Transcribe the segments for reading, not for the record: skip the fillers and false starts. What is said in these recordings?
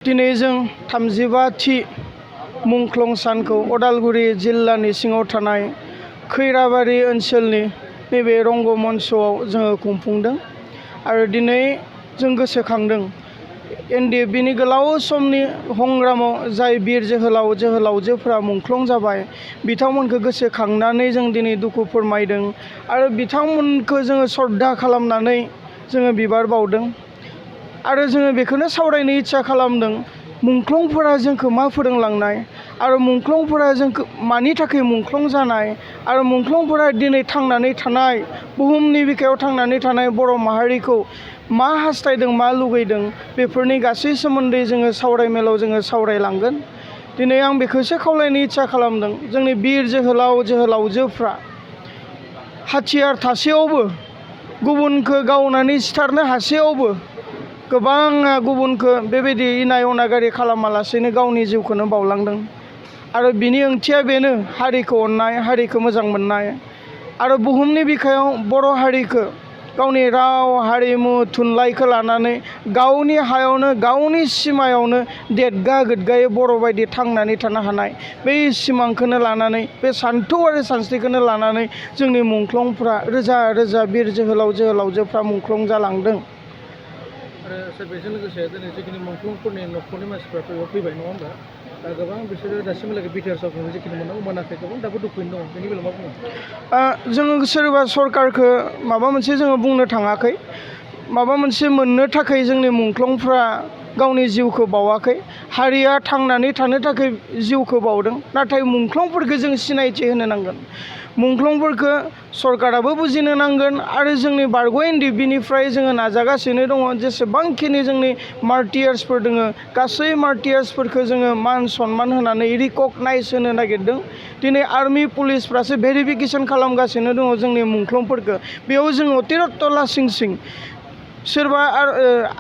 दिनै जों 35थि मुंख्लं सानखौ उदालगुरि जिल्लानि सिङाव थानाय खैराबारि ओनसोलनि नैबे रंगमन्चआव जोङो खुंफुंदों आरो दिनै जों गोसोखांदों NDFBनि गोलाव समनि हंग्रामाव जाय बिर जोहोलावजोफोरा मुंख्लं जाबाय बिथांमोनखौ गोसोखांनानै जों दिनै दुखु फोरमायदों आरो बिथांमोनखौ जोङो श्रद्धा खालामनानै जोङो बिबार बावदों आरो जोङो बेखौनो सावरायनो इच्छा खालामदों मुंख्लंफोरा जोंखौ मा फोरोंलांनाय आरो मुंख्लंफोरा जोंखौ मानि थाखाय मुंख्लं जानाय आरो मुंख्लंफोरा दिनै थांनानै थानाय बुहुमनि बिखायाव थांनानै थानाय बर' माहारिखौ मा हास्थायदों मा लुगैदों बेफोरनि गासै सोमोन्दै जोङो सावरायमेलाव जोङो सावरायलांगोन। दिनै आं बेखौसो खावलायनो इच्छा खालामदों जोंनि बिर जोहोलावजोफ्रा हाथियार थासेयावबो गुबुनखौ गावनानै सिथारनो हासेयावबो गोबाङा गुबुनखौ बेबायदि इनाय अनागारि खालामालासेनो गावनि जिउखौनो बावलांदों आरो बिनि ओंथिया बेनो हारिखौ अननाय हारिखौ मोजां मोननाय आरो बुहुमनि बिखायाव बर' हारिखौ गावनि राव हारिमु थुनलाइखौ लानानै गावनि हायावनो गावनि सिमायावनो देदगा गोदगायै बर' बायदि थांनानै थानो हानाय बै सिमांखौनो लानानै बे सान्थौ आरो सानस्रिखौनो लानानै जोंनि मुंख्लंफ्रा रोजा रोजा बिर जोहोलावजोफ्रा मुंख्लं जालांदों। आरो बेजों लोगोसे दिनै जिखिनि मुंख्लंफोरनि न'खरनि मानसिफ्राथ' बेयाव फैबाय नङा होमबा दा गोबां बिसोरो दासिमहालागै बिटिआर जिखिनि मोनाखै गोबां दाबो दुखुयैनो दङ बेनि बेलायाव मा बुङो? जोङो सोरबा सरकारखौ माबा मोनसे जोङो बुंनो थाङाखै माबा मोनसे मोननो थाखाय जोंनि मुंख्लंफ्रा गावनि जिउखौ बावाखै हारिया थांनानै थानो थाखाय जिउखौ बावदों नाथाय मुंख्लंफोरखौ जों सिनायथि होनो नांगोन मुंख्लंफोरखौ सरकाराबो बुजिनो नांगोन आरो जोंनि बारग' NDFBनिफ्राय जोङो नाजागासिनो दङ जेसेबांखिनि जोंनि मार्टियार्सफोर दङ गासै मार्टियार्सफोरखौ जोङो मान सन्मान होनानै रिकगनाइज होनो नागिरदों। दिनै आर्मि पुलिसफ्रासो भेरिफिकेसन खालामगासिनो दङ जोंनि मुंख्लंफोरखौ बेयाव जों अतिरत्त लासिं सिं सोरबा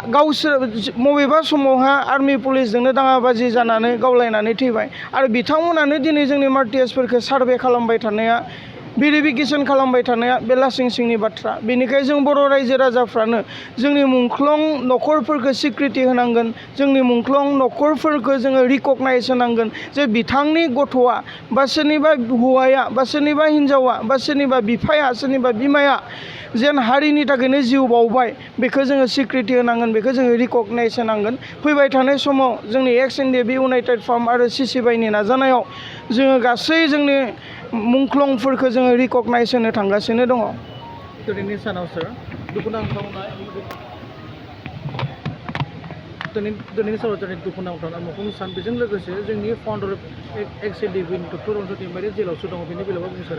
गावसोर बबेबा समावहा आर्मि पुलिसजोंनो दाङाबाजि जानानै गावलायनानै थैबाय आरो बिथांमोनानो दिनै जोंनि मार्टियार्सफोरखौ सार्भे खालामबाय थानाया भेरिफिकेसन खालामबाय थानाया बे लासिं सिंनि बाथ्रा बेनिखायनो जों बर' रायजो राजाफ्रानो जोंनि मुंख्लं न'खरफोरखौ सिक्रिटि होनांगोन जोंनि मुंख्लं न'खरफोरखौ जोङो रिकगनाइज होनांगोन जे बिथांनि गथ'आ बा सोरनिबा हौवाया बा सोरनिबा हिन्जावा बा सोरनिबा बिफाया सोरनिबा बिमाया जेन हारिनि थाखायनो जिउ बावबाय बेखौ जोङो सिक्रिटि होनांगोन बेखौ जोङो रिकगनाइज होनांगोन। फैबाय थानाय समाव जोंनि NDFB इउनाइटेड फार्म आरो CCBIनि नाजानायाव जोङो गासै जोंनि मुंख्लंफोरखौ जोङो रिकगनाइज होनो थांगासिनो दङ। दिनैनि सानाव सार दिनैनि सानाव दिनै दुखुनांथाव मुंख्लं सान बेजों लोगोसे जोंनि फाउन्डार NDFB डक्टर रन्जित दैमारिया जेलावसो दङ बेनि बेलायाव मा बुंनो सार?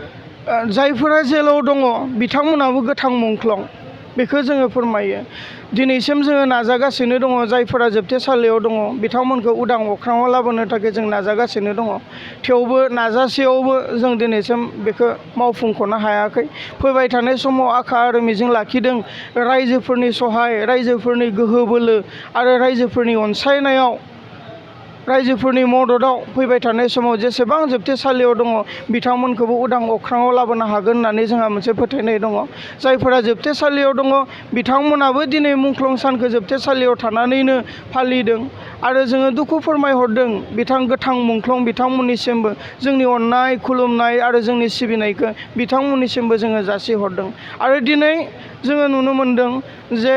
जायफोरा जेलाव दङ बिथांमोनाबो गोथां मुंख्लं बेखौ जोङो फोरमायो दिनैसिम जोङो नाजागासिनो दङ जायफोरा जोबथेसालियाव दङ बिथांमोनखौ उदां अख्राङाव लाबोनो थाखाय जों नाजागासिनो दङ थेवबो नाजासेयावबो जों दिनैसिम बेखौ मावफुंख'नो हायाखै। फैबाय थानाय समाव आखा आरो मिजिं लाखिदों रायजोफोरनि सहाय रायजोफोरनि गोहो बोलो आरो रायजोफोरनि अनसायनायाव रायजोफोरनि मददआव फैबाय थानाय समाव जेसेबां जोबथेसालियाव दङ बिथांमोनखौबो उदां अख्राङाव लाबोनो हागोन होननानै जोंहा मोनसे फोथायनाय दङ। जायफोरा जोबथेसालियाव दङ बिथांमोनाबो दिनै मुंख्लं सानखौ जोबथेसालियाव थानानैनो फालिदों आरो जोङो दुखु फोरमायहरदों गोथां मुंख्लं बिथांमोननिसिमबो जोंनि अननाय खुलुमनाय आरो जोंनि सिबिनायखौ बिथांमोननिसिमबो जोङो जासिहरदों आरो दिनै जोङो नुनो मोनदों जे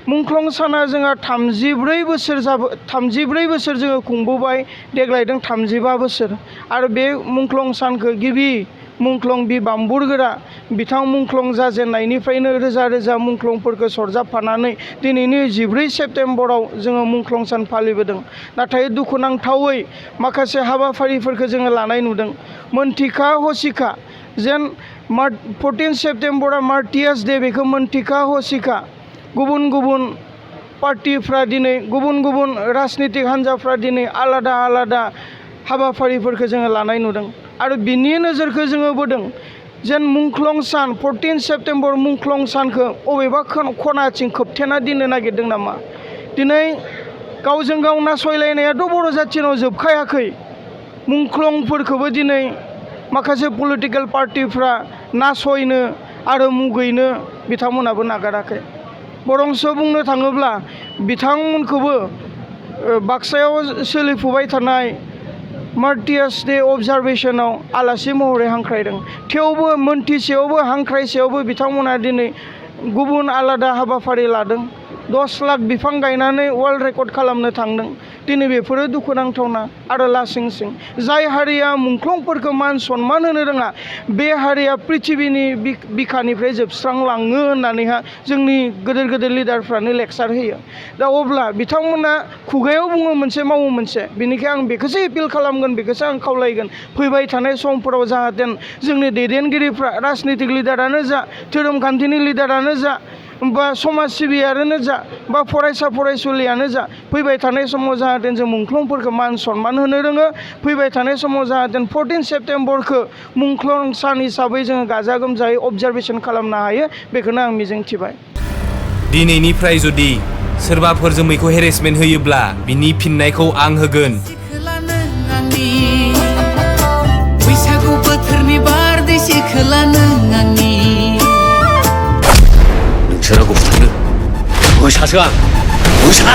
मुंख्लं साना जोंहा 34 बोसोर जोङो खुंबोबाय देग्लायदों 35 बोसोर आरो बे मुंख्लं सानखौ गिबि मुंख्लं बि बाम्बुरगोरा बिथां मुंख्लं जाजेननायनिफ्रायनो रोजा रोजा मुंख्लंफोरखौ सरजाबफानानै दिनैनि 14 सेप्तेम्बराव जोङो मुंख्लं सान फालिबोदों नाथाय दुखुनांथावै माखासे हाबाफारिफोरखौ जोङो लानाय नुदों मोनथिखा हसिखा जेन 14 सेप्तेम्बरा मार्टियार्स डे बेखौ मोनथिखा हसिखा गुबुन गुबुन पार्टिफ्रा दिनै गुबुन गुबुन राजनितिक हान्जाफ्रा दिनै आलादा आलादा हाबाफारिफोरखौ जोङो लानाय नुदों आरो बिनि नोजोरखौ जोङो बोदों जेन मुंख्लं सान 14 सेप्तेम्बर मुंख्लं सानखौ अबेबा खनाथिं खोबथेना दोननो नागिरदों नामा। दिनै गावजों गाव नासयलायनायाथ' बर' जाथिनाव जोबखायाखै मुंख्लंफोरखौबो दिनै माखासे पलिटिकेल पार्टिफ्रा नासयनो आरो मुगैनो बिथांमोनाबो नागाराखै बरंसो बुंनो थाङोब्ला बिथांमोनखौबो बाक्सायाव सोलिफुबाय थानाय मार्टियार्स डे अबजारभेशनाव आलासि महरै हांख्रायदों थेवबो मोनथिसेयावबो हांख्रायसेयावबो बिथांमोना दिनै गुबुन आलादा हाबाफारि लादों 10 लाख बिफां गायनानै वर्ल्ड रेकर्ड खालामनो थांदों दिनै बेफोरो दुखुनांथावना आरो लासिंसिं जाय हारिया मुंख्लंफोरखौ मान सनमान होनो रोङा बे हारिया पृथिबिनि बिखानिफ्राय जोबस्रांलाङो होननानैहा जोंनि गोदोर गोदोर लिडारफ्रानो लेक्सार होयो दा अब्ला बिथांमोना खुगायाव बुङो मोनसे मावो मोनसे बेनिखायनो आं बेखौसो एपिल खालामगोन बेखौसो आं खावलायगोन फैबाय थानाय समफोराव जाहाथे जोंनि दैदेनगिरिफ्रा राजनितिक लिडारानो जा धोरोमखान्थिनि लिडारानो जा बा समाज सिबियारियानो जा बा फरायसा फरायसुलियानो जा फैबाय थानाय समाव जाहाथे जों मुंख्लंफोरखौ मान सनमान होनो रोङो फैबाय थानाय समाव जाहाथे 14 सेप्तेम्बरखौ मुंख्लं सान हिसाबै जोङो गाजा गोमजायै अबजारभेसन खालामनो हायो बेखौनो आं मिजिंथिबाय दिनैनिफ्राय जुदि सोरबाफोर जोमैखौ हेरेसमेन्ट होयोब्ला बिनि फिननायखौ आं होगोन बैसागु बोथोरनि बारदै सिखोला नों आंनि नोंसोरा गथ'नो मोसासो आं मोसा